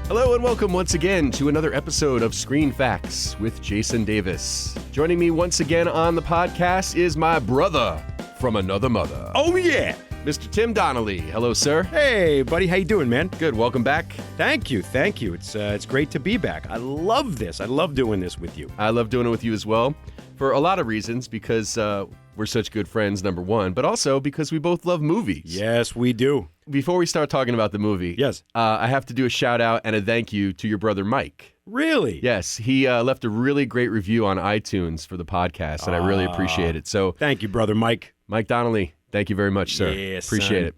Hello and welcome once again to another episode of Screen Facts with Jason Davis. Joining me once again on the podcast is my brother from another mother. Oh, yeah. Mr. Tim Donnelly. Hello, sir. Hey, buddy. How you doing, man? Good. Welcome back. Thank you. It's great to be back. I love this. I love doing this with you. I love doing it with you as well for a lot of reasons because we're such good friends, number one, but also because we both love movies. Yes, we do. Before we start talking about the movie, Yes. I have to do a shout out and a thank you to your brother, Mike. Really? Yes, he left a really great review on iTunes for the podcast, and I really appreciate it. So Thank you, brother Mike. Mike Donnelly, thank you very much, sir. Yes, appreciate son. it.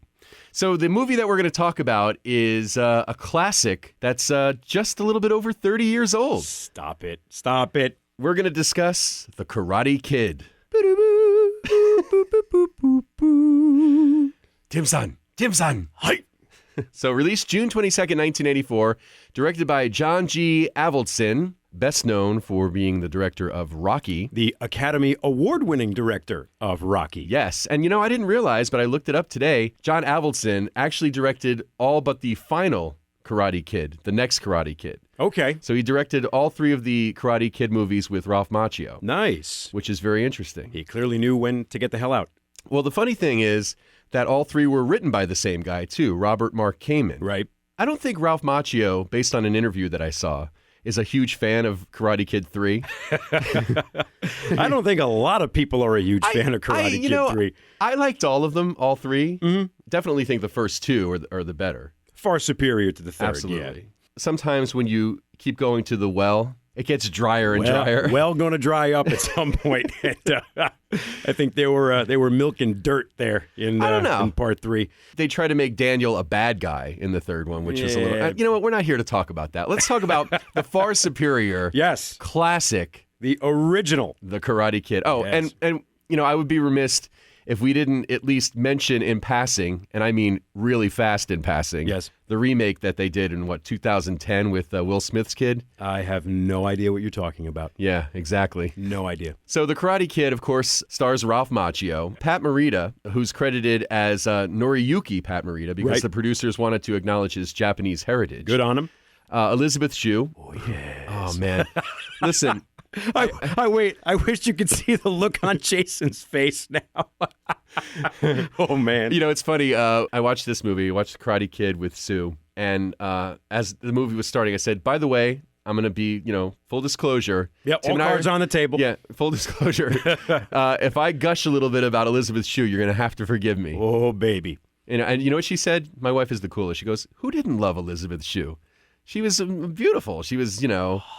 So the movie that we're going to talk about is a classic that's just a little bit over 30 years old. Stop it. Stop it. We're going to discuss The Karate Kid. Tim-san. Hi. So released June 22nd, 1984, directed by John G. Avildsen, best known for being the director of Rocky. The Academy Award-winning director of Rocky. Yes, and you know, I didn't realize, but I looked it up today. John Avildsen actually directed all but the final Karate Kid, the next Karate Kid. Okay. So he directed all three of the Karate Kid movies with Ralph Macchio, Nice. which is very interesting. He clearly knew when to get the hell out. Well, the funny thing is that all three were written by the same guy, too, Robert Mark Kamen. Right. I don't think Ralph Macchio, based on an interview that I saw, is a huge fan of Karate Kid 3. I don't think a lot of people are a huge fan of Karate Kid 3. I liked all of them, all three. Mm-hmm. Definitely think the first two are the better. Far superior to the third. Absolutely. Yeah. Sometimes when you keep going to the well, it gets drier and drier. Well, going to dry up at some point. And, I think they were milking dirt there in part 3. They try to make Daniel a bad guy in the third one, which is a little... you know what? We're not here to talk about that. Let's talk about the far superior, Yes, classic, the original, The Karate Kid. Oh, Yes. and you know, I would be remiss if we didn't at least mention in passing, and I mean really fast in passing, Yes. the remake that they did in, 2010 with Will Smith's kid? I have no idea what you're talking about. Yeah, exactly. No idea. So The Karate Kid, of course, stars Ralph Macchio, Pat Morita, who's credited as Noriyuki Pat Morita because Right. the producers wanted to acknowledge his Japanese heritage. Good on him. Elizabeth Shue. Oh, yes. Oh, man. Listen, I wish you could see the look on Jason's face now. Oh, man. you know, it's funny. I watched this movie, I watched The Karate Kid with Sue, and as the movie was starting, I said, by the way, I'm going to be, full disclosure. Yeah, all cards on the table. Yeah, full disclosure. If I gush a little bit about Elizabeth Shue, you're going to have to forgive me. Oh, baby. And you know what she said? My wife is the coolest. She goes, who didn't love Elizabeth Shue? She was beautiful. She was,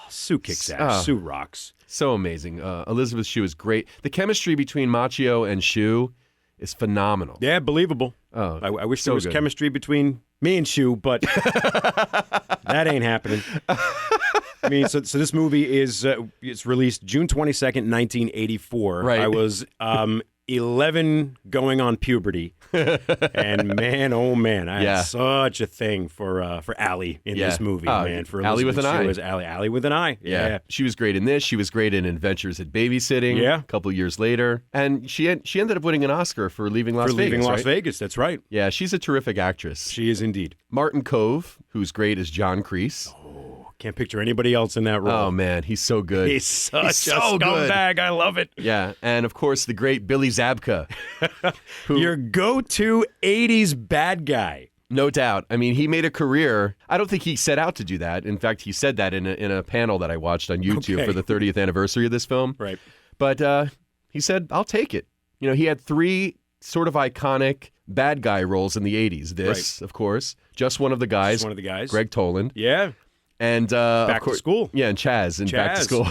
Sue kicks ass. Sue rocks. so amazing. Elizabeth Shue is great. The chemistry between Macchio and Shue is phenomenal. Yeah, believable. Oh, I wish so there was good. chemistry between me and Sue, but that ain't happening. I mean, so this movie is it's released June 22nd, 1984. Right. I was 11 going on puberty, and man, oh man, I Yeah. had such a thing for Allie in Yeah. this movie, Oh, man. For Allie with Elizabeth an Shue eye. as Allie with an eye. Yeah. She was great in this. She was great in Adventures at Babysitting. Yeah. A couple years later, and she ended up winning an Oscar for Leaving Las For Vegas. leaving Las right? Vegas, that's right. Yeah, she's a terrific actress. She is indeed. Martin Kove, who's great as John Kreese. Can't picture anybody else in that role. Oh man, he's so good. He's such a so good. scumbag. I love it. Yeah, and of course the great Billy Zabka. Your go-to 80s bad guy. No doubt. I mean, he made a career. I don't think he set out to do that. In fact, he said that in a panel that I watched on YouTube Okay. for the 30th anniversary of this film. Right. But he said, I'll take it. He had 3 sort of iconic bad guy roles in the 80s. This, of course, Just One of the Guys. Just One of the Guys. Greg Toland. Yeah. And Back of course, to School. Yeah, and Chaz in Back to Chaz. School.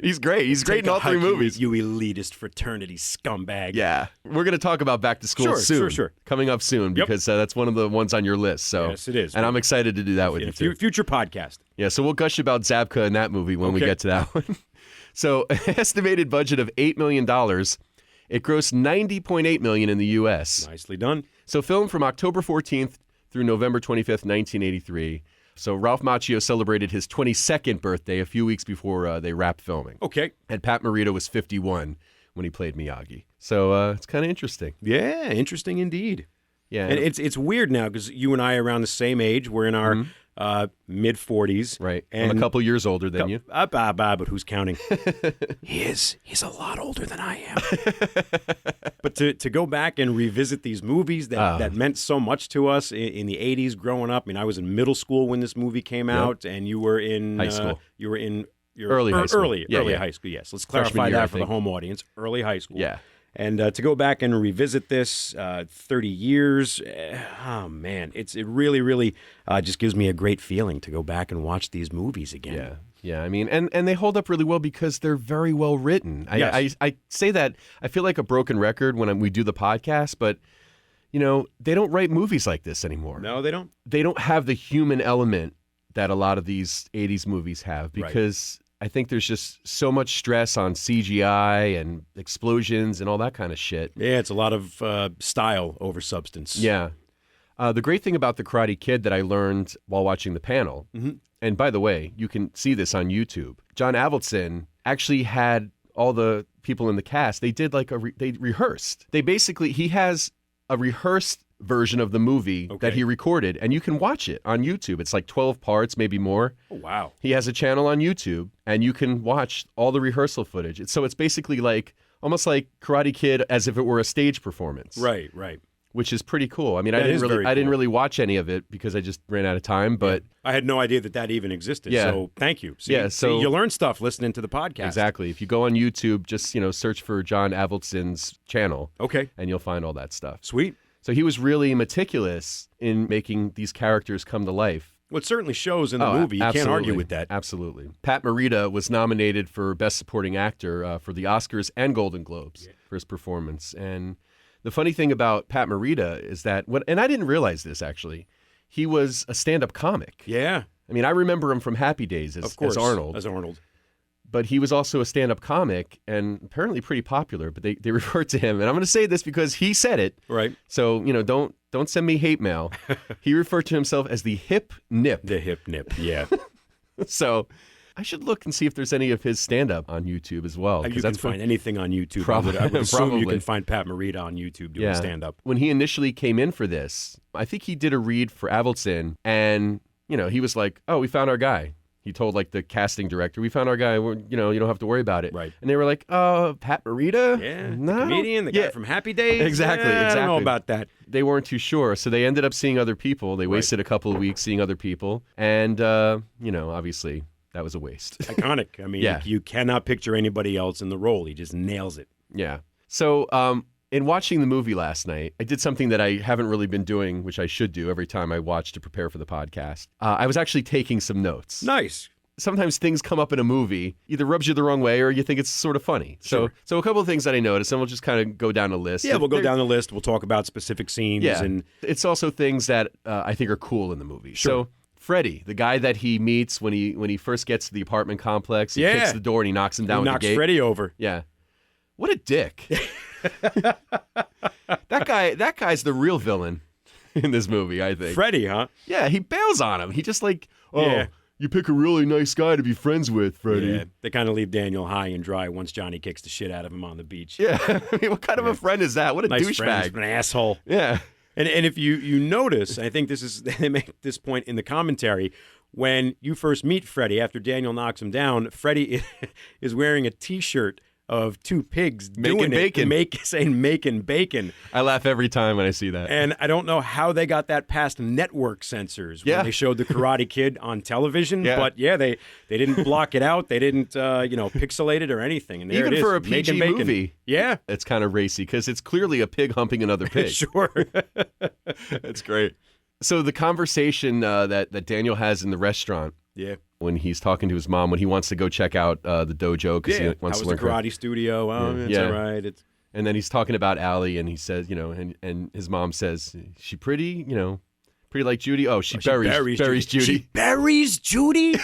He's great. He's great in all 3 movies. You elitist fraternity scumbag. Yeah. We're going to talk about Back to School soon. Sure. Coming up soon because that's one of the ones on your list. So Yes, it is. And I'm excited to do that with you too. Future podcast. Yeah, so we'll gush about Zabka in that movie when we Okay. get to that one. So, estimated budget of $8 million. It grossed $90.8 million in the U.S. Nicely done. So, filmed from October 14th through November 25th, 1983. So, Ralph Macchio celebrated his 22nd birthday a few weeks before they wrapped filming. Okay. And Pat Morita was 51 when he played Miyagi. So, it's kind of interesting. Yeah, interesting indeed. Yeah. And it's weird now because you and I are around the same age. We're in our mid-40s. Right. I'm a couple years older than you. But who's counting? He's a lot older than I am. But to go back and revisit these movies that meant so much to us in the 80s growing up. I mean, I was in middle school when this movie came out, and you were in high school. You were in your early high school. Early high school, yes. Let's clarify year, that for the home audience. Early high school. Yeah. And to go back and revisit this 30 years, oh, man, it really, really just gives me a great feeling to go back and watch these movies again. Yeah. Yeah, I mean, and they hold up really well because they're very well written. Yes. I say that, I feel like a broken record when we do the podcast, but, they don't write movies like this anymore. No, they don't. They don't have the human element that a lot of these 80s movies have because I think there's just so much stress on CGI and explosions and all that kind of shit. Yeah, it's a lot of style over substance. Yeah. The great thing about The Karate Kid that I learned while watching the panel, and by the way, you can see this on YouTube, John Avildsen actually had all the people in the cast, they did they rehearsed. He has a rehearsed version of the movie that he recorded, and you can watch it on YouTube. It's like 12 parts, maybe more. Oh, wow. He has a channel on YouTube, and you can watch all the rehearsal footage. So it's basically almost like Karate Kid as if it were a stage performance. Right. Which is pretty cool. I mean, I didn't really watch any of it because I just ran out of time, but I had no idea that even existed. Yeah. So thank you. See, so you learn stuff listening to the podcast. Exactly. If you go on YouTube, just search for John Avildsen's channel. Okay. And you'll find all that stuff. Sweet. So he was really meticulous in making these characters come to life. Well, it certainly shows in the movie. You can't argue with that. Absolutely. Pat Morita was nominated for Best Supporting Actor for the Oscars and Golden Globes for his performance. And the funny thing about Pat Morita is that, and I didn't realize this actually, he was a stand-up comic. Yeah. I mean, I remember him from Happy Days as Arnold. As Arnold. But he was also a stand-up comic and apparently pretty popular. But they referred to him, and I'm going to say this because he said it. Right. So, don't send me hate mail. He referred to himself as the hip nip. The hip nip, yeah. So I should look and see if there's any of his stand-up on YouTube as well. You can find anything on YouTube. Probably, I would assume you can find Pat Morita on YouTube doing stand-up. When he initially came in for this, I think he did a read for Avildsen, and, he was like, oh, we found our guy. He told the casting director, we found our guy, you don't have to worry about it. Right. And they were like, Pat Morita? Yeah, no? the comedian, the guy from Happy Days? Exactly. I don't know about that. They weren't too sure, so they ended up seeing other people. They wasted a couple of weeks seeing other people, and, obviously that was a waste. Iconic. I mean, you cannot picture anybody else in the role. He just nails it. Yeah. So, in watching the movie last night, I did something that I haven't really been doing, which I should do every time I watch to prepare for the podcast. I was actually taking some notes. Nice. Sometimes things come up in a movie, either rubs you the wrong way or you think it's sort of funny. Sure. So a couple of things that I noticed, and we'll just kind of go down a list. Yeah, we'll go down the list. We'll talk about specific scenes. Yeah. And it's also things that I think are cool in the movie. Sure. So Freddie, the guy that he meets when he first gets to the apartment complex, he kicks the door and he knocks him down with the gate. Knocks Freddie over. Yeah. What a dick. That guy's the real villain in this movie, I think. Freddie, huh? Yeah, he bails on him. He just Yeah. You pick a really nice guy to be friends with, Freddie. Yeah, they kind of leave Daniel high and dry once Johnny kicks the shit out of him on the beach. Yeah, I mean, what kind of a friend is that? What a Nice douchebag. friend, an asshole. Yeah. And if you notice, I think they make this point in the commentary, when you first meet Freddie after Daniel knocks him down, Freddie is wearing a T-shirt of two pigs making bacon. saying making bacon. I laugh every time when I see that. And I don't know how they got that past network censors when they showed the Karate Kid on television. Yeah. But they didn't block it out. They didn't pixelate it or anything. And there Even it is, for a PG movie, yeah, it's kind of racy because it's clearly a pig humping another pig. Sure. It's great. So the conversation that Daniel has in the restaurant, when he's talking to his mom, when he wants to go check out the dojo because he wants to learn the karate studio. Oh, it's all right. And then he's talking about Allie, and he says, and his mom says, she pretty, pretty like Judy. Oh, she buries Judy. She buries Judy?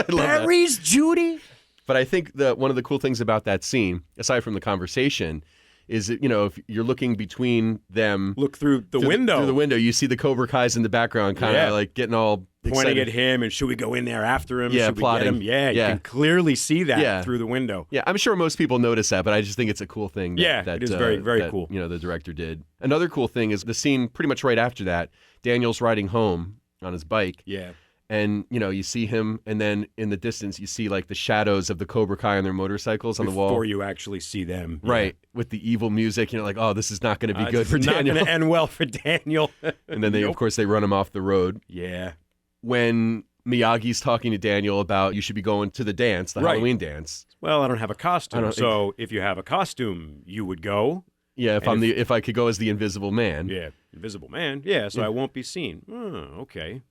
Buries Judy? But I think that one of the cool things about that scene, aside from the conversation, is that, if you're looking between them. Look through the window. Through the window, you see the Cobra Kai's in the background kind of getting all pointing excited. at him, and should we go in there after him? Yeah, should plotting. We get him? Yeah, you can clearly see that through the window. Yeah, I'm sure most people notice that, but I just think it's a cool thing. That, it is very, very cool. The director did. Another cool thing is the scene pretty much right after that. Daniel's riding home on his bike. Yeah. And, you see him, and then in the distance, you see like the shadows of the Cobra Kai on their motorcycles on the wall. Before you actually see them. Right. With the evil music, like, oh, this is not going to be good for Daniel. Not going to end well for Daniel. And then of course, they run him off the road. Yeah. When Miyagi's talking to Daniel about you should be going to the dance, the Halloween dance. Well, I don't have a costume. So if you have a costume, you would go. Yeah, if I could go as the Invisible Man. Yeah, Invisible Man. Yeah, so I won't be seen. Oh, okay.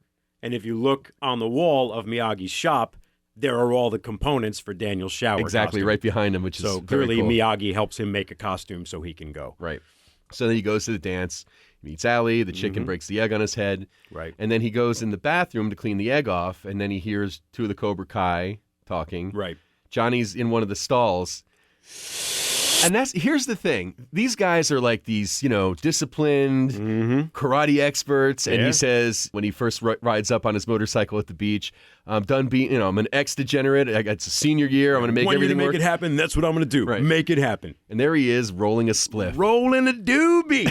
And if you look on the wall of Miyagi's shop, there are all the components for Daniel's shower costume. Right behind him, which is clearly cool. Miyagi helps him make a costume so he can go. Right. So then he goes to the dance, meets Allie, the chicken breaks the egg on his head. Right. And then he goes in the bathroom to clean the egg off, and then he hears two of the Cobra Kai talking. Right. Johnny's in one of the stalls. And here's the thing. These guys are like these, disciplined karate experts. And he says when he first rides up on his motorcycle at the beach, I'm done being, I'm an ex-degenerate. It's a senior year. I'm going to make everything work. Make it happen. That's what I'm going to do. Right. Make it happen. And there he is rolling a spliff. Rolling a doobie.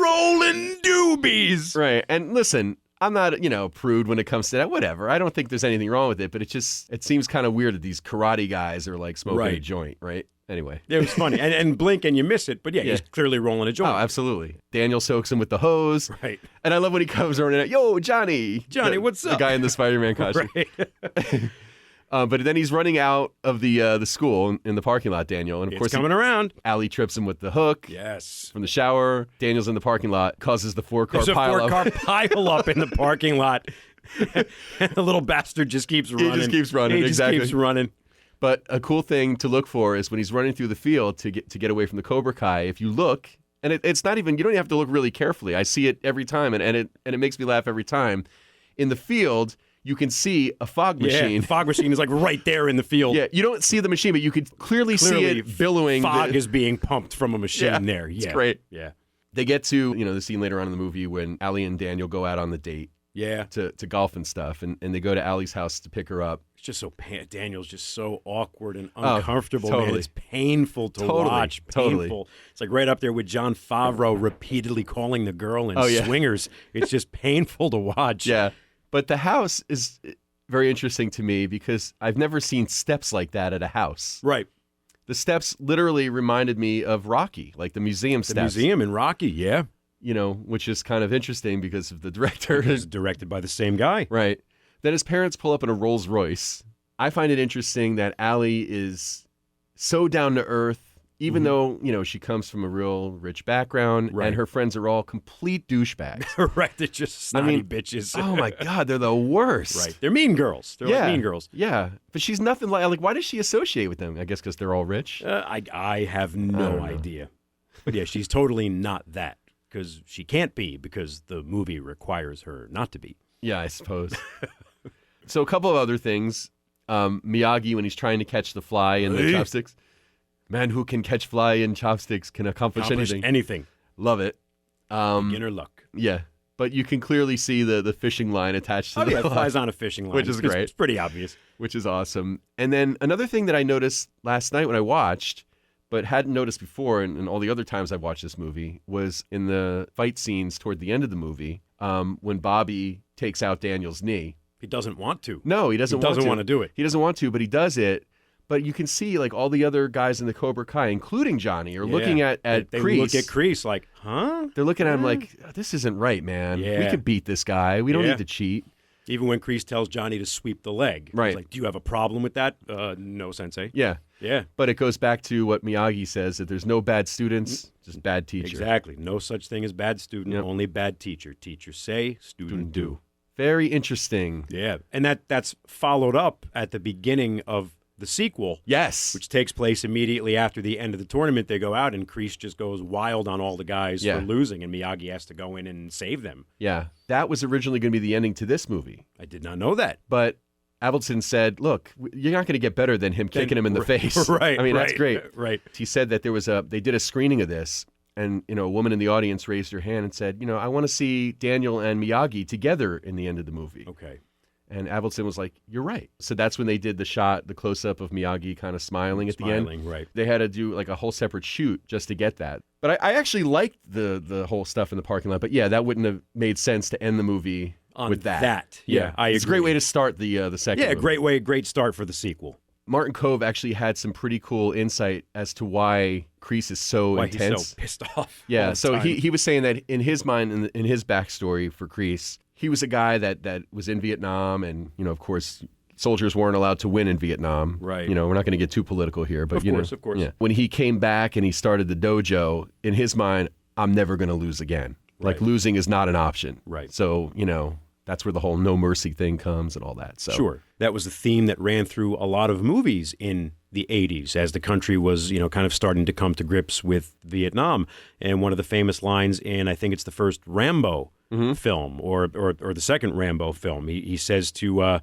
Rolling doobies. Right. And listen, I'm not, prude when it comes to that. Whatever. I don't think there's anything wrong with it. But it seems kind of weird that these karate guys are like smoking a joint, right? Anyway. It was funny. And blink and you miss it. But yeah, he's clearly rolling a joint. Oh, absolutely. Daniel soaks him with the hose. Right. And I love when he comes running out, yo, Johnny. Johnny, what's up? The guy in the Spider-Man costume. Right. But then he's running out of the school in the parking lot, Daniel. And of course, coming around. Allie trips him with the hook. Yes. From the shower. Daniel's in the parking lot, causes the four-car There's pile up. There's a 4-car pile up in the parking lot. And the little bastard just keeps running. He just keeps running, exactly. Keeps running. But a cool thing to look for is when he's running through the field to get away from the Cobra Kai. If you look, and it's not even, you don't have to look really carefully. I see it every time, and it makes me laugh every time. In the field, you can see a fog machine. Yeah, the fog machine is like right there in the field. Yeah, you don't see the machine, but you can clearly see it billowing. Fog is being pumped from a machine there. Yeah, it's great. Yeah. They get to, the scene later on in the movie when Allie and Daniel go out on the date. Yeah. To golf and stuff, and they go to Allie's house to pick her up. It's just so Daniel's just so awkward and uncomfortable. Totally. Man. It's painful to watch. Painful. Totally. It's like right up there with Jon Favreau repeatedly calling the girl in Swingers. It's just painful to watch. Yeah, but the house is very interesting to me because I've never seen steps like that at a house. Right. The steps literally reminded me of Rocky, like the museum steps. The museum in Rocky, yeah. Which is kind of interesting because of the director. It's directed by the same guy. Right. Then his parents pull up in a Rolls Royce. I find it interesting that Allie is so down to earth, even though, she comes from a real rich background, and her friends are all complete douchebags. Right. They're just snotty bitches. Oh, my God. They're the worst. Right. They're mean girls. They're like mean girls. Yeah. But she's nothing like, why does she associate with them? I guess because they're all rich? I have no idea. But yeah, she's totally not that. Because she can't be, because the movie requires her not to be. Yeah, I suppose. So a couple of other things. Miyagi, when he's trying to catch the fly in the chopsticks. Man who can catch fly in chopsticks can accomplish anything. Love it. Beginner luck. Yeah. But you can clearly see the fishing line attached to the it flies on a fishing line. Which is great. It's pretty obvious. Which is awesome. And then another thing that I noticed last night when I watched, but hadn't noticed before, and all the other times I've watched this movie, was in the fight scenes toward the end of the movie when Bobby takes out Daniel's knee. He doesn't want to. No, he doesn't want to do it. He doesn't want to, but he does it. But you can see like all the other guys in the Cobra Kai, including Johnny, are looking at Kreese. They look at Kreese like, huh? They're looking at him like, this isn't right, man. Yeah. We could beat this guy. We don't need to cheat. Even when Kreese tells Johnny to sweep the leg. Right. He's like, do you have a problem with that? No, sensei. Yeah. Yeah. But it goes back to what Miyagi says, that there's no bad students, just bad teacher. Exactly. No such thing as bad student, only bad teacher. Teacher say, student do. Very interesting. Yeah. And that's followed up at the beginning of the sequel. Yes. Which takes place immediately after the end of the tournament. They go out and Kreese just goes wild on all the guys for losing, and Miyagi has to go in and save them. Yeah. That was originally going to be the ending to this movie. I did not know that. But Avildsen said, look, you're not going to get better than him kicking him in the face. Right. I mean, that's great. Right. He said that they did a screening of this, and, a woman in the audience raised her hand and said, I want to see Daniel and Miyagi together in the end of the movie. Okay. And Avildsen was like, you're right. So that's when they did the shot, the close-up of Miyagi kind of smiling at the end. Right. They had to do like a whole separate shoot just to get that. But I actually liked the whole stuff in the parking lot. But yeah, that wouldn't have made sense to end the movie with that. Yeah, I agree. It's a great way to start the second movie. Great start for the sequel. Martin Kove actually had some pretty cool insight as to why Kreese is so intense. He's so pissed off. Yeah, so he was saying that in his mind, in his backstory for Kreese, he was a guy that was in Vietnam, and of course, soldiers weren't allowed to win in Vietnam. Right. We're not going to get too political here, but of course. Yeah. When he came back and he started the dojo, in his mind, I'm never going to lose again. Like losing is not an option. Right. So that's where the whole no mercy thing comes and all that. So sure, that was a theme that ran through a lot of movies in the 80s as the country was, kind of starting to come to grips with Vietnam. And one of the famous lines in, I think it's the first Rambo film or the second Rambo film, he says to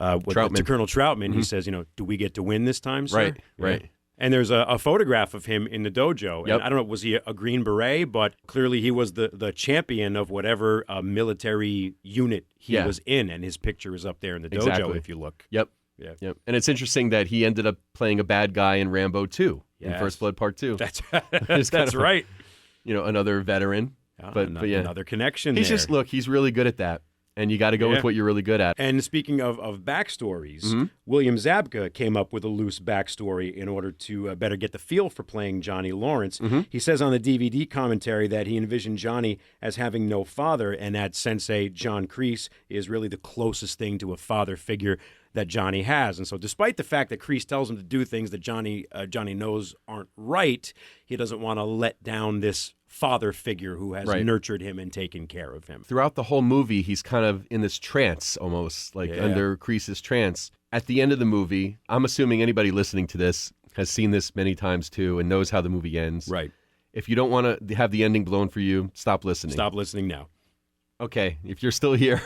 Colonel Troutman, he says, do we get to win this time, sir? Right. And there's a photograph of him in the dojo. Yep. And I don't know, was he a Green Beret? But clearly he was the champion of whatever military unit he was in. And his picture is up there in the dojo if you look. Yep. Yeah. Yep. And it's interesting that he ended up playing a bad guy in Rambo 2, in First Blood Part 2. That's right. Another veteran. But yeah. Another connection He's there. he's really good at that. And you got to go with what you're really good at. And speaking of backstories, William Zabka came up with a loose backstory in order to better get the feel for playing Johnny Lawrence. He says on the DVD commentary that he envisioned Johnny as having no father, and that Sensei John Kreese is really the closest thing to a father figure that Johnny has. And so despite the fact that Kreese tells him to do things that Johnny knows aren't right, he doesn't want to let down this father figure who has nurtured him and taken care of him. Throughout the whole movie, he's kind of in this trance almost, under Kreese's trance. At the end of the movie, I'm assuming anybody listening to this has seen this many times too and knows how the movie ends. Right. If you don't want to have the ending blown for you, stop listening. Stop listening now. Okay, if you're still here.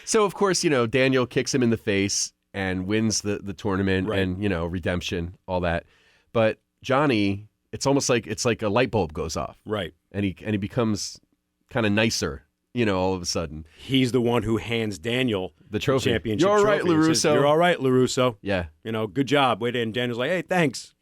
So, of course, Daniel kicks him in the face and wins the tournament and, redemption, all that. But Johnny, it's almost like a light bulb goes off. Right. And he becomes kind of nicer, all of a sudden. He's the one who hands Daniel the trophy. Championship You're all right, trophy. LaRusso. Says, you're all right, LaRusso. Yeah. Good job. And Daniel's like, hey, thanks.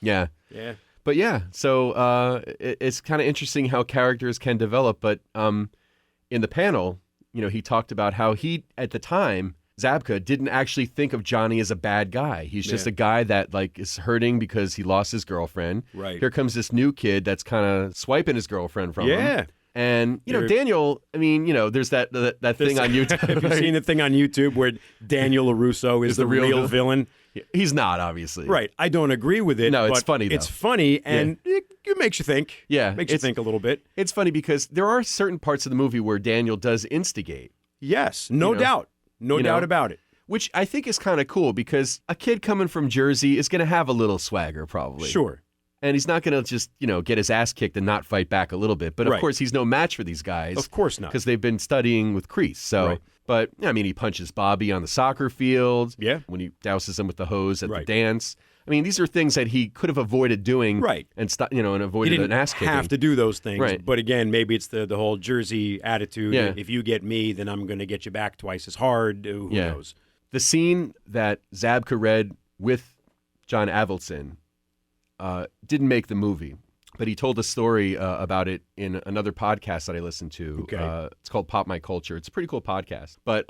Yeah. Yeah. But yeah, so it's kind of interesting how characters can develop. But in the panel, he talked about how he, at the time, Zabka didn't actually think of Johnny as a bad guy. He's just a guy that is hurting because he lost his girlfriend. Right. Here comes this new kid that's kind of swiping his girlfriend from him. And Daniel, there's that thing on YouTube. Have you seen the thing on YouTube where Daniel LaRusso is the real villain? He's not, obviously. Right. I don't agree with it. No, it's but funny, though. It's funny, and it makes you think. Yeah. Makes you think a little bit. It's funny because there are certain parts of the movie where Daniel does instigate. Yes, no doubt. No doubt about it. Which I think is kind of cool because a kid coming from Jersey is going to have a little swagger, probably. Sure. And he's not going to just, get his ass kicked and not fight back a little bit. But of course, he's no match for these guys. Of course not. Because they've been studying with Kreese. So, but he punches Bobby on the soccer field. Yeah. When he douses him with the hose at the dance. I mean, these are things that he could have avoided doing. Right. And and avoided an ass kicking. He didn't have to do those things. Right. But again, maybe it's the whole Jersey attitude. Yeah. If you get me, then I'm going to get you back twice as hard. Who knows? The scene that Zabka read with John Avildsen didn't make the movie, but he told a story about it in another podcast that I listened to. Okay. It's called Pop My Culture. It's a pretty cool podcast. But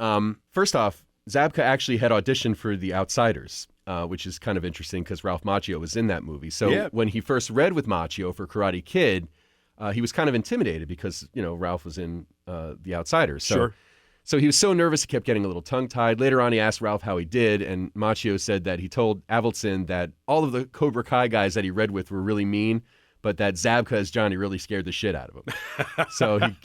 first off, Zabka actually had auditioned for The Outsiders, which is kind of interesting because Ralph Macchio was in that movie. So when he first read with Macchio for Karate Kid, he was kind of intimidated because, Ralph was in The Outsiders. So, sure. So he was so nervous, he kept getting a little tongue-tied. Later on, he asked Ralph how he did, and Macchio said that he told Avildsen that all of the Cobra Kai guys that he read with were really mean, but that Zabka as Johnny really scared the shit out of him. So he,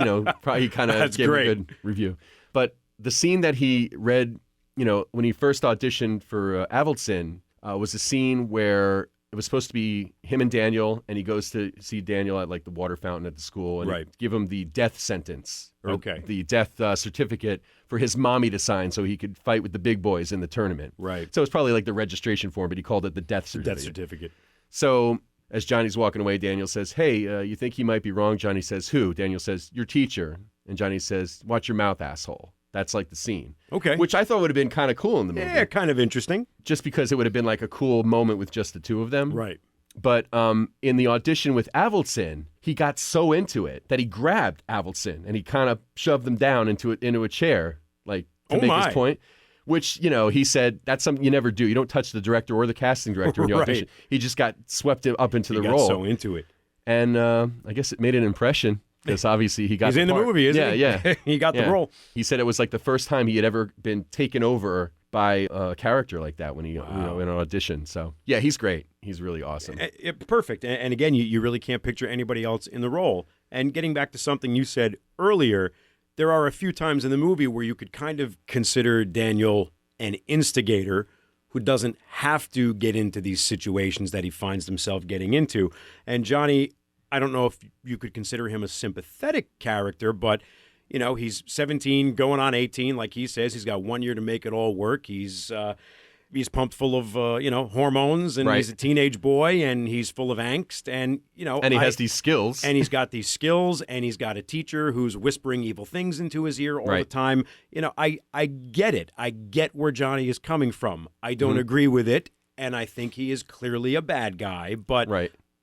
probably kind of gave a good review. But the scene that he read, when he first auditioned for Avildsen, was a scene where it was supposed to be him and Daniel, and he goes to see Daniel at the water fountain at the school and give him the death sentence, or the death certificate for his mommy to sign so he could fight with the big boys in the tournament. Right. So it's probably the registration form, but he called it the death certificate. Death certificate. So as Johnny's walking away, Daniel says, hey, you think he might be wrong? Johnny says, who? Daniel says, your teacher. And Johnny says, watch your mouth, asshole. That's the scene. Okay. Which I thought would have been kind of cool in the movie. Yeah, kind of interesting. Just because it would have been a cool moment with just the two of them. Right. But in the audition with Avildsen, he got so into it that he grabbed Avildsen and he kind of shoved him down into a chair, like to make his point. Which, you know, he said that's something you never do. You don't touch the director or the casting director when you audition. Right. He just got swept up into the role. He got so into it. And I guess it made an impression because obviously he got He's in the movie, isn't he? Yeah. He got the role. He said it was like the first time he had ever been taken over by a character like that when he, in an audition. So, yeah, he's great. He's really awesome. Perfect. And again, you really can't picture anybody else in the role. And getting back to something you said earlier, there are a few times in the movie where you could kind of consider Daniel an instigator who doesn't have to get into these situations that he finds himself getting into. And Johnny, I don't know if you could consider him a sympathetic character, but, you know, he's 17 going on 18, like he says. He's got 1 year to make it all work. He's pumped full of, hormones, and he's a teenage boy, and he's full of angst, and, you know. And he has these skills. And he's got these skills, and he's got a teacher who's whispering evil things into his ear all the time. You know, I get it. I get where Johnny is coming from. I don't agree with it, and I think he is clearly a bad guy, but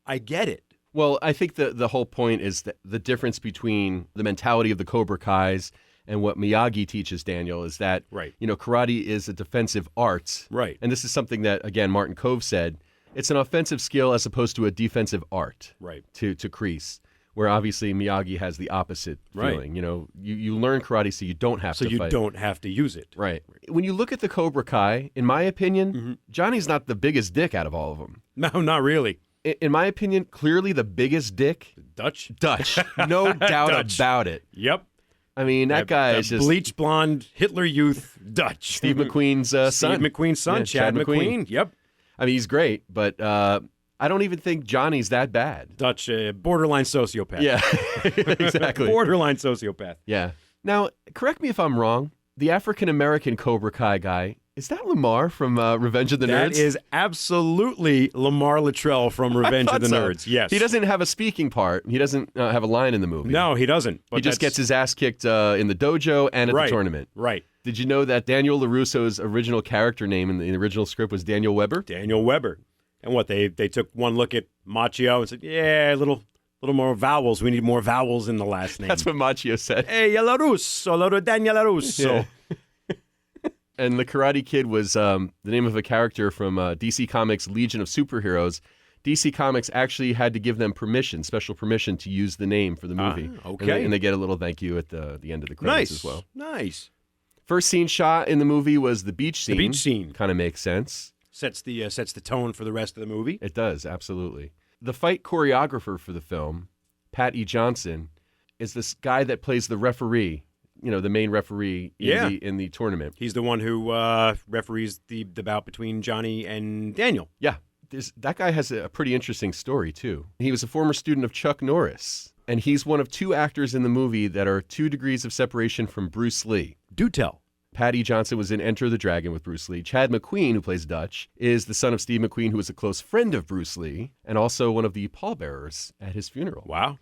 I get it. Well, I think the whole point is that the difference between the mentality of the Cobra Kais and what Miyagi teaches Daniel is that, you know, karate is a defensive art. Right. And this is something that, again, Martin Kove said, it's an offensive skill as opposed to a defensive art to crease, where obviously Miyagi has the opposite feeling. You know, you learn karate so you don't have to fight. So you don't have to use it. Right. When you look at the Cobra Kai, in my opinion, Johnny's not the biggest dick out of all of them. No, not really. In my opinion, clearly the biggest dick. Dutch. No doubt about it. Yep. I mean, that guy is just bleach blonde Hitler Youth Dutch. Steve McQueen's son. Steve McQueen's son, Chad McQueen. Yep. I mean, he's great, but I don't even think Johnny's that bad. Dutch, borderline sociopath. Yeah, exactly. Borderline sociopath. Yeah. Now, correct me if I'm wrong. The African-American Cobra Kai guy, is that Lamar from Revenge of the Nerds? That is absolutely Lamar Luttrell from Revenge of the Nerds, yes. He doesn't have a speaking part. He doesn't have a line in the movie. No, he doesn't. But he just gets his ass kicked in the dojo and at the tournament. Right. Did you know that Daniel LaRusso's original character name in the original script was Daniel Weber? Daniel Weber. And what, they took one look at Macchio and said, yeah, a little more vowels. We need more vowels in the last name. That's what Macchio said. Hey, LaRusso, Daniel LaRusso. Yeah. And the Karate Kid was the name of a character from DC Comics' Legion of Superheroes. DC Comics actually had to give them special permission to use the name for the movie. Okay. And they get a little thank you at the end of the credits as well. Nice. First scene shot in the movie was the beach scene. The beach scene. Kind of makes sense. Sets the tone for the rest of the movie. It does, absolutely. The fight choreographer for the film, Pat E. Johnson, is this guy that plays the referee. You know, the main referee in the tournament. He's the one who referees the bout between Johnny and Daniel. Yeah. That guy has a pretty interesting story, too. He was a former student of Chuck Norris, and he's one of two actors in the movie that are 2 degrees of separation from Bruce Lee. Do tell. Patty Johnson was in Enter the Dragon with Bruce Lee. Chad McQueen, who plays Dutch, is the son of Steve McQueen, who was a close friend of Bruce Lee, and also one of the pallbearers at his funeral. Wow.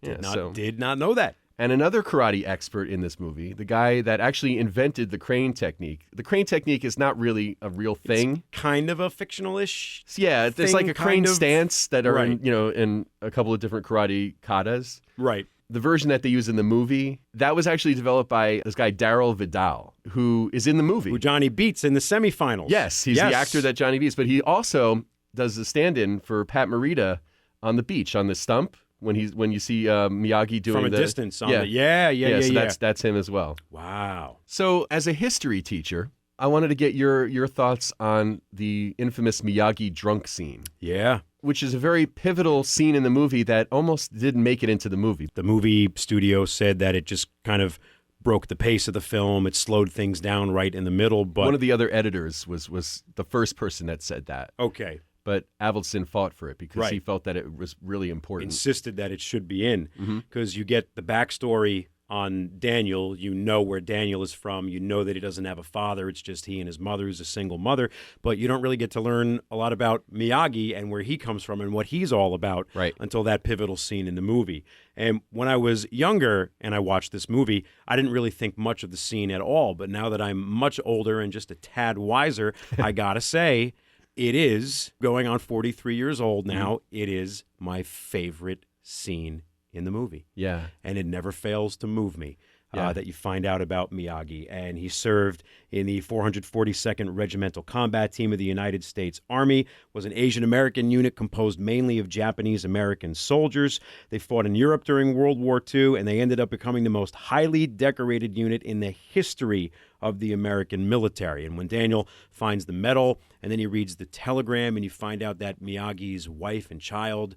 Did not know that. And another karate expert in this movie, the guy that actually invented the crane technique. The crane technique is not really a real thing. It's kind of a fictional-ish Yeah, there's like a crane stance that are in a couple of different karate katas. Right. The version that they use in the movie, that was actually developed by this guy, Daryl Vidal, who is in the movie. Who Johnny beats in the semifinals. Yes, he's the actor that Johnny beats. But he also does the stand-in for Pat Morita on the beach, on the stump. When you see Miyagi doing from a distance on it. So that's him as well. Wow. So as a history teacher, I wanted to get your thoughts on the infamous Miyagi drunk scene. Yeah. Which is a very pivotal scene in the movie that almost didn't make it into the movie. The movie studio said that it just kind of broke the pace of the film. It slowed things down right in the middle. But one of the other editors was the first person that said that. Okay. But Avildsen fought for it because he felt that it was really important. Insisted that it should be in because you get the backstory on Daniel. You know where Daniel is from. You know that he doesn't have a father. It's just he and his mother who's a single mother. But you don't really get to learn a lot about Miyagi and where he comes from and what he's all about until that pivotal scene in the movie. And when I was younger and I watched this movie, I didn't really think much of the scene at all. But now that I'm much older and just a tad wiser, I gotta say, it is, going on 43 years old now, it is my favorite scene in the movie. Yeah. And it never fails to move me. That you find out about Miyagi. And he served in the 442nd Regimental Combat Team of the United States Army, was an Asian American unit composed mainly of Japanese American soldiers. They fought in Europe during World War II, and they ended up becoming the most highly decorated unit in the history of the American military. And when Daniel finds the medal, and then he reads the telegram, and you find out that Miyagi's wife and child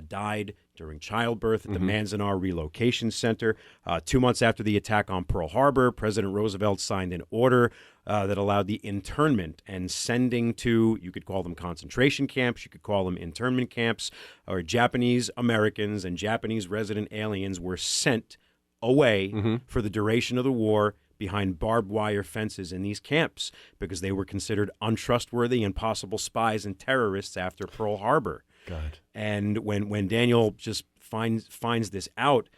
died during childbirth at the Manzanar Relocation Center. 2 months after the attack on Pearl Harbor, President Roosevelt signed an order that allowed the internment and sending to, you could call them concentration camps, you could call them internment camps, or Japanese Americans and Japanese resident aliens were sent away for the duration of the war behind barbed wire fences in these camps because they were considered untrustworthy and possible spies and terrorists after Pearl Harbor. God. And when Daniel just finds this out,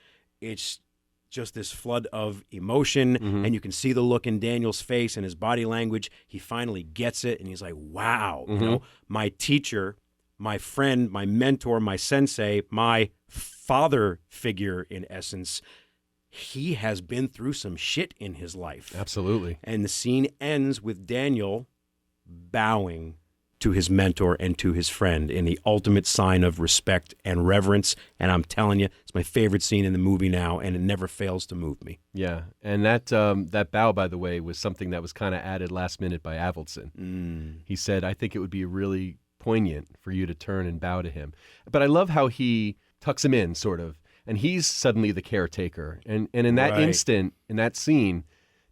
it's just this flood of emotion, and you can see the look in Daniel's face and his body language. He finally gets it, and he's like, wow, you know, my teacher, my friend, my mentor, my sensei, my father figure in essence, he has been through some shit in his life. Absolutely. And the scene ends with Daniel bowing to his mentor and to his friend in the ultimate sign of respect and reverence. And I'm telling you, it's my favorite scene in the movie now, and it never fails to move me. Yeah, and that bow, by the way, was something that was kind of added last minute by Avildsen. He said, I think it would be really poignant for you to turn and bow to him. But I love how he tucks him in, sort of, and he's suddenly the caretaker. And in that instant, in that scene,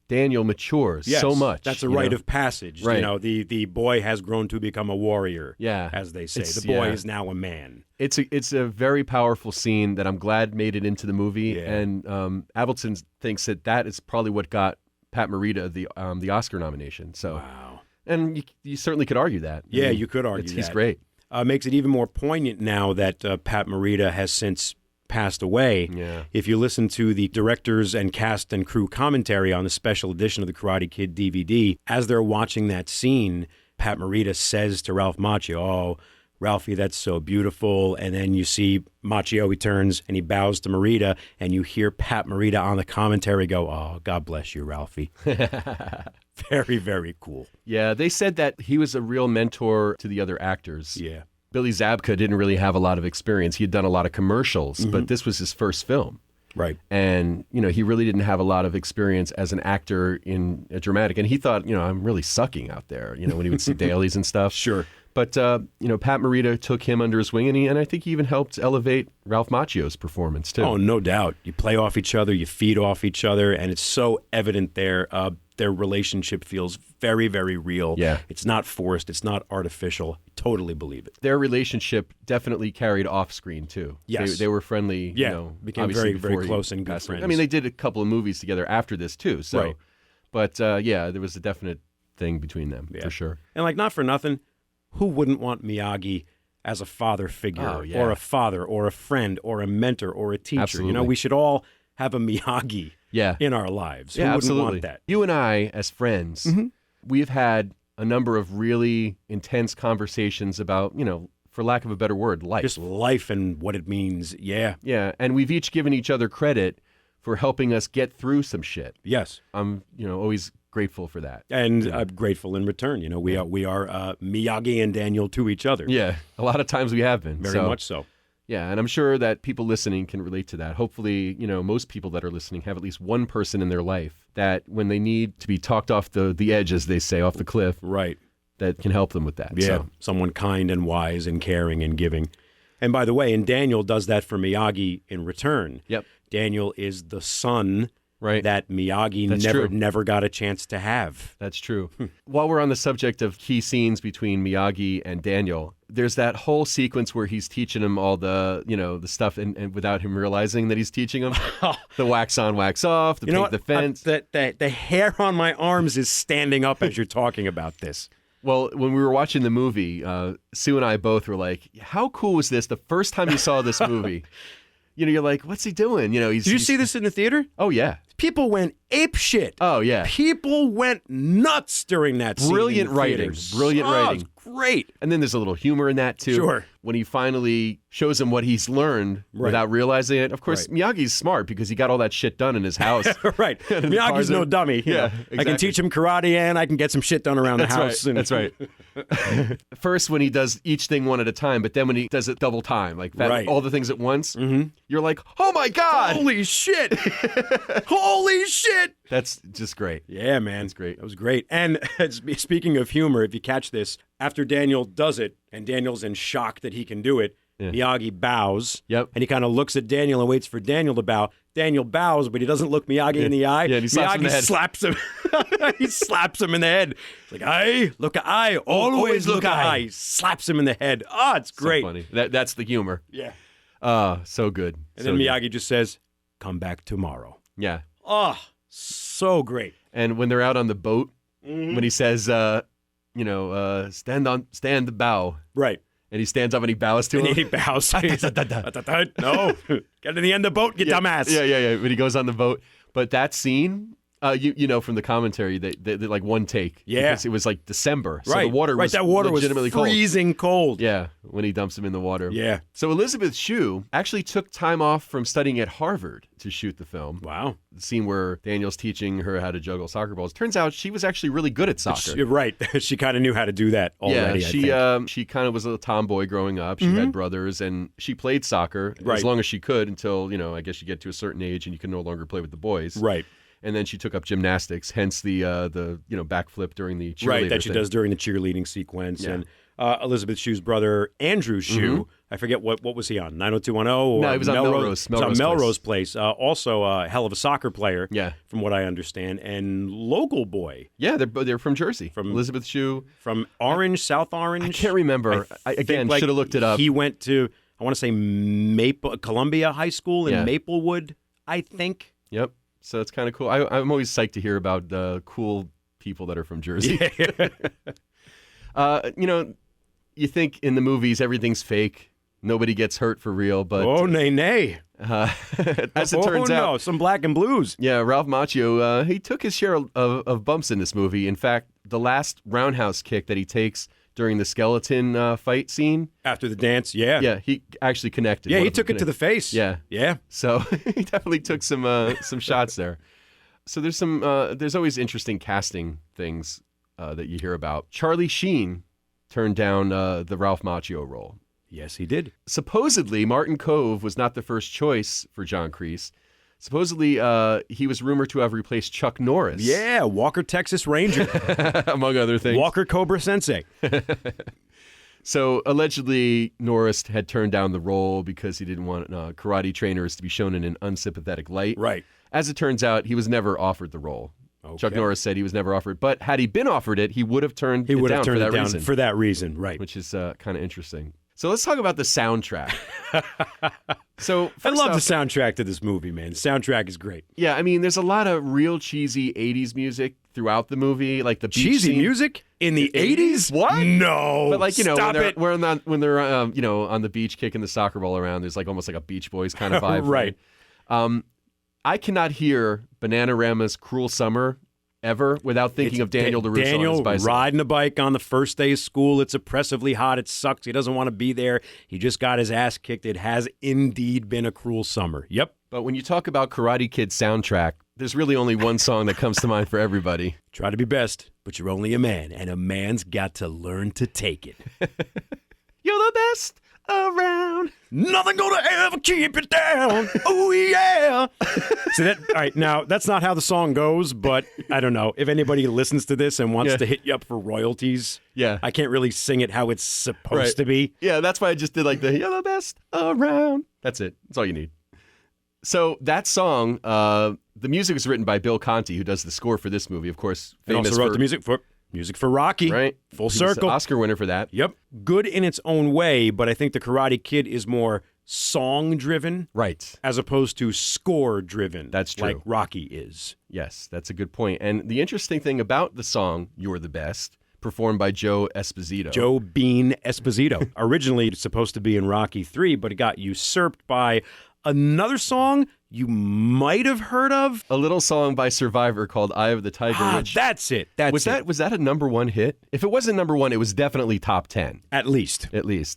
Daniel matures so much. That's a rite of passage. Right. You know, the boy has grown to become a warrior, yeah, as they say. The boy is now a man. It's a very powerful scene that I'm glad made it into the movie. Yeah. And Avildsen thinks that is probably what got Pat Morita the Oscar nomination. So, wow. And you certainly could argue that. Yeah, you could argue that. He's great. Makes it even more poignant now that Pat Morita has since passed away. Yeah. If you listen to the directors and cast and crew commentary on the special edition of the Karate Kid DVD, as they're watching that scene, Pat Morita says to Ralph Macchio, "Oh, Ralphie, that's so beautiful." And then you see Macchio, he turns and he bows to Morita, and you hear Pat Morita on the commentary go, "Oh, God bless you, Ralphie." Very, very cool. Yeah, they said that he was a real mentor to the other actors. Yeah. Billy Zabka didn't really have a lot of experience. He had done a lot of commercials, but this was his first film. Right. And, he really didn't have a lot of experience as an actor in a dramatic. And he thought, I'm really sucking out there, when he would see dailies and stuff. Sure. But, Pat Morita took him under his wing, and I think he even helped elevate Ralph Macchio's performance, too. Oh, no doubt. You play off each other, you feed off each other, and it's so evident there. Their relationship feels very, very real. Yeah. It's not forced. It's not artificial. I totally believe it. Their relationship definitely carried off screen, too. Yes. They were friendly, became very, very close and good friends. I mean, they did a couple of movies together after this, too. So, right. But, there was a definite thing between them, for sure. And not for nothing, who wouldn't want Miyagi as a father figure or a father or a friend or a mentor or a teacher? Absolutely. We should all have a Miyagi in our lives. Who wouldn't absolutely. want that? You and I, as friends, we've had a number of really intense conversations about, for lack of a better word, life. Just life and what it means. Yeah. Yeah, and we've each given each other credit for helping us get through some shit. Yes. I'm, always grateful for that. And I'm grateful in return. We are Miyagi and Daniel to each other. Yeah, a lot of times we have been. Very much so. Yeah, and I'm sure that people listening can relate to that. Hopefully, most people that are listening have at least one person in their life that when they need to be talked off the edge, as they say, off the cliff, right, that can help them with that. Yeah, so. Someone kind and wise and caring and giving. And by the way, and Daniel does that for Miyagi in return. Yep. Daniel is the son right. that Miyagi never got a chance to have. That's true. While we're on the subject of key scenes between Miyagi and Daniel, there's that whole sequence where he's teaching him all the, the stuff and without him realizing that he's teaching him. The wax on, wax off, the paint the fence. The hair on my arms is standing up as you're talking about this. Well, when we were watching the movie, Sue and I both were like, how cool was this the first time you saw this movie? You're like, what's he doing? Did you see this in the theater? Oh, yeah. People went ape shit. Oh, yeah. People went nuts during that scene. Brilliant in the writing. theaters. Brilliant writing. It's great. And then there's a little humor in that, too. Sure. When he finally shows him what he's learned without realizing it. Of course, Miyagi's smart because he got all that shit done in his house. Right. Miyagi's no dummy. Yeah, exactly. I can teach him karate and I can get some shit done around the house. Right. That's right. First, when he does each thing one at a time, but then when he does it double time, like that, all the things at once, you're like, oh my God. Holy shit. Holy shit. That's just great. Yeah, man. That's great. That was great. And speaking of humor, if you catch this, after Daniel does it, and Daniel's in shock that he can do it, Miyagi bows. Yep. And he kind of looks at Daniel and waits for Daniel to bow. Daniel bows, but he doesn't look Miyagi in the eye. Yeah, and he slaps him in the head. Slaps him. He slaps him in the head. It's like, aye, look at eye. Always look at eye. Slaps him in the head. Oh, it's great. So funny. That's the humor. Yeah. So good. And then Miyagi just says, come back tomorrow. Yeah. Oh, so great. And when they're out on the boat, when he says, stand the bow. Right. And he stands up and he bows to him. And he bows. No. Get to the end of the boat, you dumbass. Yeah. When he goes on the boat. But that scene, you know from the commentary, they like one take. Yeah. Because it was like December. So right. the water was that water legitimately was freezing cold. Yeah, when he dumps him in the water. Yeah. So Elizabeth Shue actually took time off from studying at Harvard to shoot the film. Wow. The scene where Daniel's teaching her how to juggle soccer balls. Turns out she was actually really good at soccer. You're right. She kind of knew how to do that already. Yeah, she kind of was a tomboy growing up. She had brothers, and she played soccer as long as she could until, I guess you get to a certain age and you can no longer play with the boys. Right. And then she took up gymnastics, hence the backflip during the cheerleader Right, that she thing. does during the cheerleading sequence. Yeah. And Elizabeth Shue's brother, Andrew Shue, I forget what was he on, 90210? Or no, he was on Melrose. He was on Melrose Place. Also a hell of a soccer player, from what I understand, and local boy. Yeah, they're from Jersey. From Elizabeth Shue. From Orange, South Orange. I can't remember. I should have looked it up. He went to, I want to say, Columbia High School in Maplewood, I think. Yep. So it's kind of cool. I'm always psyched to hear about cool people that are from Jersey. You think in the movies everything's fake. Nobody gets hurt for real. But nay. As it turns out. Some black and blues. Yeah, Ralph Macchio, he took his share of bumps in this movie. In fact, the last roundhouse kick that he takes during the skeleton fight scene. After the dance, yeah. Yeah, he actually connected. Yeah, he took it to the face. Yeah. Yeah. So he definitely took some shots there. So there's always interesting casting things that you hear about. Charlie Sheen turned down the Ralph Macchio role. Yes, he did. Supposedly, Martin Kove was not the first choice for John Kreese. Supposedly, he was rumored to have replaced Chuck Norris. Yeah, Walker Texas Ranger. Among other things. Walker Cobra Sensei. So, allegedly, Norris had turned down the role because he didn't want karate trainers to be shown in an unsympathetic light. Right. As it turns out, he was never offered the role. Okay. Chuck Norris said he was never offered, but had he been offered it, he would have turned it down for that reason. For that reason, right. Which is kind of interesting. So let's talk about the soundtrack. So I love the soundtrack to this movie, man. The soundtrack is great. Yeah, I mean, there's a lot of real cheesy 80s music throughout the movie, like the beach cheesy scene. Music in the 80s? What? No. But like, Stop it. when they're on the beach kicking the soccer ball around, there's like almost like a Beach Boys kind of vibe. Right. I cannot hear Bananarama's Cruel Summer ever without thinking of Daniel LaRusso on his Daniel bicycle. riding a bike on the first day of school. It's oppressively hot. It sucks. He doesn't want to be there. He just got his ass kicked. It has indeed been a cruel summer. Yep. But when you talk about Karate Kid soundtrack, there's really only one song that comes to mind for everybody. Try to be best, but you're only a man, and a man's got to learn to take it. You're the best around. Nothing gonna ever keep it down. Oh, yeah. So all right, now, that's not how the song goes, but I don't know. If anybody listens to this and wants to hit you up for royalties, I can't really sing it how it's supposed to be. Yeah, that's why I just did like the you're the best around. That's it. That's all you need. So that song, the music was written by Bill Conti, who does the score for this movie, of course. And also wrote the music for Rocky. Right. Full He's circle. an Oscar winner for that. Yep. Good in its own way, but I think The Karate Kid is more song-driven. Right. As opposed to score-driven. That's true. Like Rocky is. Yes, that's a good point. And the interesting thing about the song, You're the Best, performed by Joe Esposito. Joe Bean Esposito. Originally supposed to be in Rocky 3, but it got usurped by Another song you might have heard of. A little song by Survivor called "Eye of the Tiger." Which, that's it. Was that a number one hit? If it wasn't number one, it was definitely top 10. At least.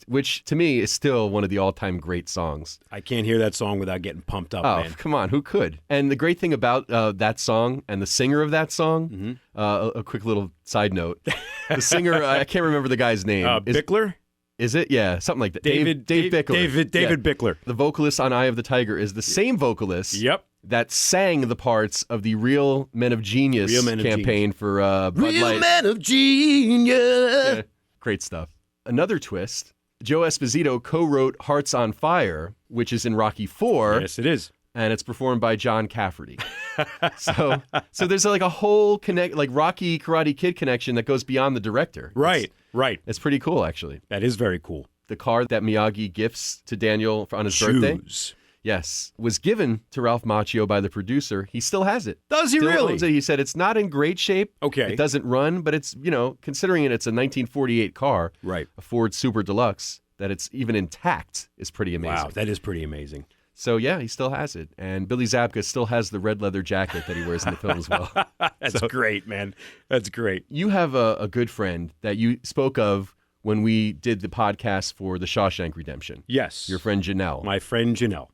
Which to me is still one of the all-time great songs. I can't hear that song without getting pumped up, man. Come on, who could? And the great thing about that song and the singer of that song, a quick little side note, the singer, I can't remember the guy's name. Bickler? Is it? Yeah, something like that. Dave Bickler. David Bickler. The vocalist on Eye of the Tiger is the same vocalist that sang the parts of the Real Men of Genius campaign for Bud Light. Real Men of Genius. Great stuff. Another twist, Joe Esposito co-wrote Hearts on Fire, which is in Rocky IV. Yes, it is. And it's performed by John Cafferty. so there's like a whole Rocky Karate Kid connection that goes beyond the director. Right. It's pretty cool, actually. That is very cool. The car that Miyagi gifts to Daniel on his birthday, yes, was given to Ralph Macchio by the producer. He still has it. Does he really? Owns it. He said it's not in great shape. Okay. It doesn't run, but it's, considering it's a 1948 car, right, a Ford Super Deluxe, that it's even intact is pretty amazing. Wow, that is pretty amazing. So, yeah, he still has it. And Billy Zabka still has the red leather jacket that he wears in the film as well. That's great, man. That's great. You have a good friend that you spoke of when we did the podcast for The Shawshank Redemption. Yes. Your friend Janelle. My friend Janelle.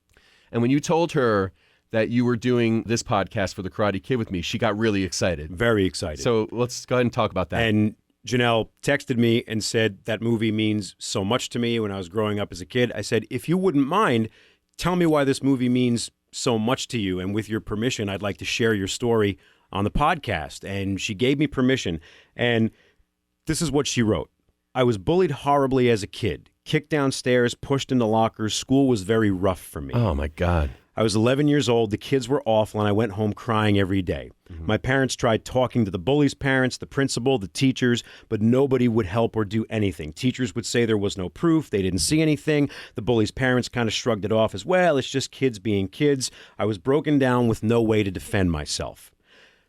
And when you told her that you were doing this podcast for The Karate Kid with me, she got really excited. Very excited. So let's go ahead and talk about that. And Janelle texted me and said that movie means so much to me when I was growing up as a kid. I said, if you wouldn't mind, tell me why this movie means so much to you. And with your permission, I'd like to share your story on the podcast. And she gave me permission. And this is what she wrote. I was bullied horribly as a kid, kicked downstairs, pushed into lockers. School was very rough for me. Oh, my God. I was 11 years old. The kids were awful, and I went home crying every day. Mm-hmm. My parents tried talking to the bullies' parents, the principal, the teachers, but nobody would help or do anything. Teachers would say there was no proof. They didn't see anything. The bullies' parents kind of shrugged it off as, well, it's just kids being kids. I was broken down with no way to defend myself.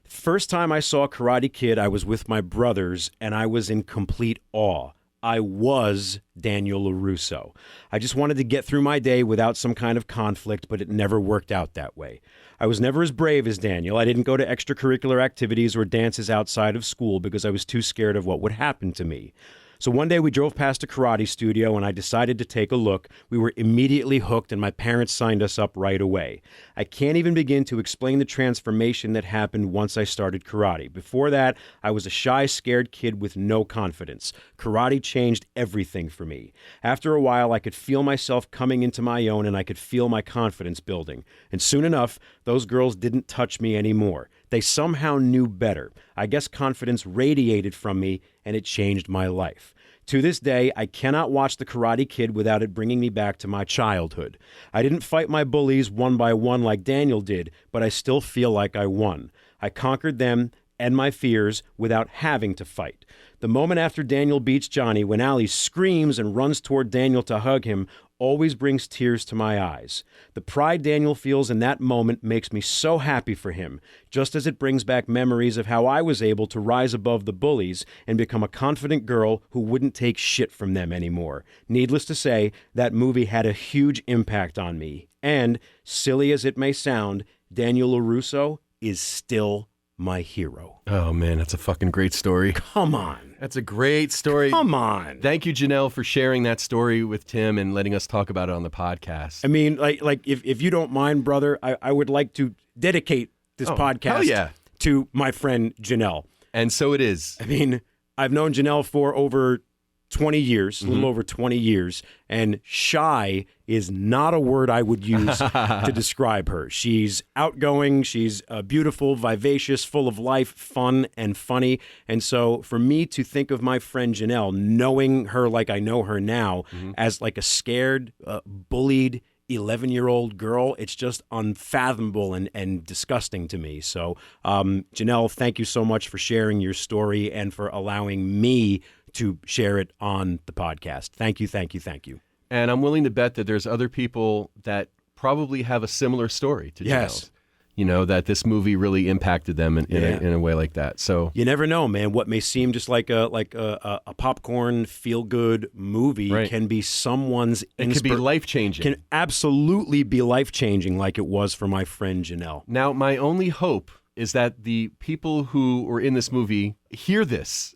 First time I saw Karate Kid, I was with my brothers, and I was in complete awe. I was Daniel LaRusso. I just wanted to get through my day without some kind of conflict, but it never worked out that way. I was never as brave as Daniel. I didn't go to extracurricular activities or dances outside of school because I was too scared of what would happen to me. So one day we drove past a karate studio and I decided to take a look. We were immediately hooked and my parents signed us up right away. I can't even begin to explain the transformation that happened once I started karate. Before that, I was a shy, scared kid with no confidence. Karate changed everything for me. After a while, I could feel myself coming into my own and I could feel my confidence building. And soon enough, those girls didn't touch me anymore. They somehow knew better. I guess confidence radiated from me and it changed my life. To this day, I cannot watch The Karate Kid without it bringing me back to my childhood. I didn't fight my bullies one by one like Daniel did, but I still feel like I won. I conquered them and my fears without having to fight. The moment after Daniel beats Johnny, when Ali screams and runs toward Daniel to hug him, always brings tears to my eyes. The pride Daniel feels in that moment makes me so happy for him, just as it brings back memories of how I was able to rise above the bullies and become a confident girl who wouldn't take shit from them anymore. Needless to say, that movie had a huge impact on me. And, silly as it may sound, Daniel LaRusso is still my hero. Oh, man, that's a fucking great story. Come on. That's a great story. Come on. Thank you, Janelle, for sharing that story with Tim and letting us talk about it on the podcast. I mean, if you don't mind, brother, I would like to dedicate this podcast to my friend Janelle. And so it is. I mean, I've known Janelle for over 20 years, a little over 20 years, and shy is not a word I would use to describe her. She's outgoing, she's beautiful, vivacious, full of life, fun, and funny. And so for me to think of my friend Janelle, knowing her like I know her now, as like a scared, bullied, 11-year-old girl, it's just unfathomable and disgusting to me. So, Janelle, thank you so much for sharing your story and for allowing me to share it on the podcast. Thank you, thank you, thank you. And I'm willing to bet that there's other people that probably have a similar story to Janelle's. that this movie really impacted them in a way like that. So you never know, man. What may seem just like a popcorn feel-good movie can be someone's it could be life-changing. Can absolutely be life-changing, like it was for my friend Janelle. Now, my only hope is that the people who were in this movie hear this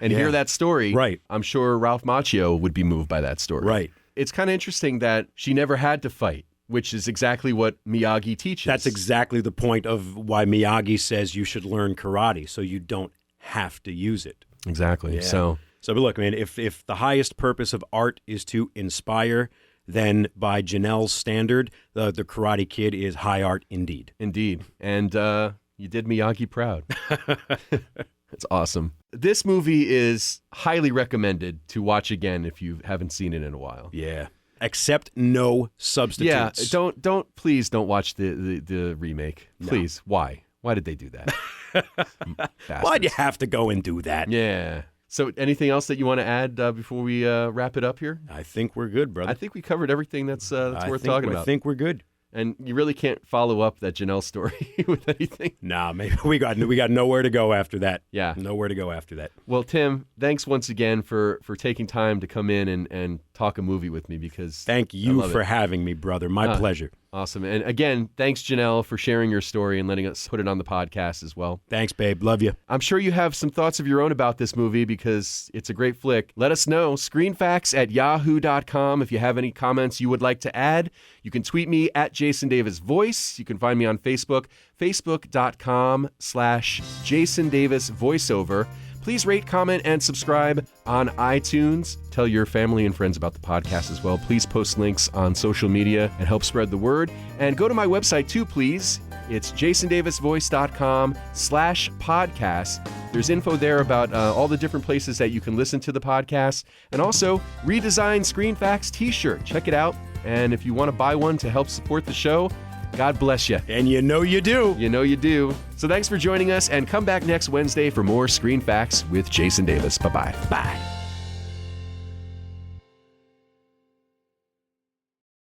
and hear that story. Right. I'm sure Ralph Macchio would be moved by that story. Right. It's kind of interesting that she never had to fight, which is exactly what Miyagi teaches. That's exactly the point of why Miyagi says you should learn karate, so you don't have to use it. Exactly. Yeah. So, but look, man, if the highest purpose of art is to inspire, then by Janelle's standard, the Karate Kid is high art indeed. Indeed. And you did Miyagi proud. It's awesome. This movie is highly recommended to watch again if you haven't seen it in a while. Yeah. Accept no substitutes. Yeah, please don't watch the remake. Please. No. Why did they do that? Why'd you have to go and do that? Yeah. So anything else that you want to add before we wrap it up here? I think we're good, brother. I think we covered everything that's worth talking about. I think we're good. And you really can't follow up that Janelle story with anything. Nah, maybe we got nowhere to go after that. Yeah. Nowhere to go after that. Well, Tim, thanks once again for taking time to come in and talk a movie with me because thank you for having me, brother. My pleasure. Awesome. And again, thanks, Janelle, for sharing your story and letting us put it on the podcast as well. Thanks, babe. Love you. I'm sure you have some thoughts of your own about this movie because it's a great flick. Let us know. Screenfacts@yahoo.com. If you have any comments you would like to add, you can tweet me at Jason Davis Voice. You can find me on Facebook, facebook.com/Jason Davis Voiceover. Please rate, comment, and subscribe on iTunes. Tell your family and friends about the podcast as well. Please post links on social media and help spread the word. And go to my website too, please. It's jasondavisvoice.com/podcast. There's info there about all the different places that you can listen to the podcast. And also, redesigned Screen Facts t-shirt. Check it out. And if you want to buy one to help support the show, God bless you. And you know you do. You know you do. So thanks for joining us, and come back next Wednesday for more Screen Facts with Jason Davis. Bye-bye. Bye.